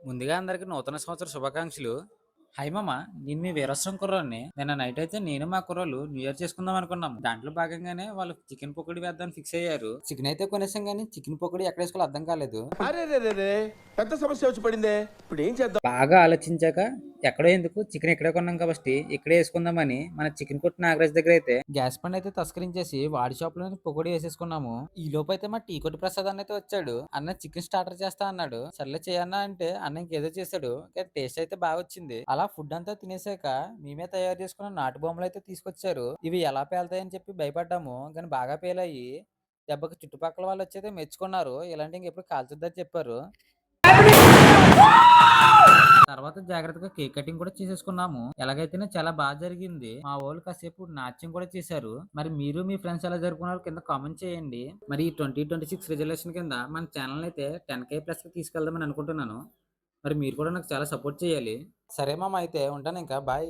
ముందుగా అందరికి నూతన సంవత్సర శుభాకాంక్షలు. హాయ్ మామ, నేను మీ వీరస్రం కుర్రోడిని. నిన్న నైట్ అయితే నేను మా కుర్రోళ్ళు న్యూ ఇయర్ చేసుకుందాం అనుకున్నాము. దాంట్లో భాగంగానే వాళ్ళు చికెన్ పకోడీ వేద్దామని ఫిక్స్ అయ్యారు. చికెన్ అయితే కొనేసాం కానీ చికెన్ పకోడీ ఎక్కడ వేసుకోవాలో అర్థం కాలేదు. అరే రే రే రే పెద్ద సమస్య వచ్చి పడిందే. ఇప్పుడు ఏం చేద్దాం? బాగా ఆలోచించాక ఎక్కడో ఎందుకు చికెన్ ఇక్కడే కొన్నాం కాబట్టి ఇక్కడే వేసుకుందామని మన చికెన్ కొట్టు నాగరాజ్ దగ్గర అయితే గ్యాస్ బండ్ అయితే తస్కరించేసి వాడి షాప్ లో పకోడీ వేసేసుకున్నాము. ఈ లోపు అయితే మా టీ కొట్టు ప్రసాద్ అన్న అయితే వచ్చాడు. అన్న చికెన్ స్టార్టర్ చేస్తా అన్నాడు. సర్లే చేయన్నా అంటే అన్న ఇంకేదో చేశాడు, కానీ టేస్ట్ అయితే బాగా వచ్చింది. అలా ఫుడ్ అంతా తినేసాక మేమే తయారు చేసుకున్న నాటు బొమ్మలు అయితే తీసుకొచ్చారు. ఇవి ఎలా పేలుతాయని చెప్పి భయపడ్డాము, కానీ బాగా పేలాయి. దెబ్బకి చుట్టుపక్కల వాళ్ళు వచ్చి మెచ్చుకున్నారు. ఇలాంటి ఇంకెప్పుడు కాల్చొద్దని చెప్పారు. తర్వాత జాగ్రత్తగా కేక్ కటింగ్ కూడా చేసేసుకున్నాము. ఎలాగైతేనే చాలా బాగా జరిగింది. మా వాళ్ళు కాసేపు నాట్యం కూడా చేశారు. మరి మీరు మీ ఫ్రెండ్స్ ఎలా జరుపుకున్నారు కింద కామెంట్ చేయండి. మరి ఈ 2026 రిజల్యూషన్ కింద మన ఛానల్ అయితే 10K ప్లస్ కి తీసుకెళ్దామని అనుకుంటున్నాను. మరి మీరు కూడా నాకు చాలా సపోర్ట్ చేయాలి. సరే మామ, అయితే ఉంటాను ఇంకా. బాయ్.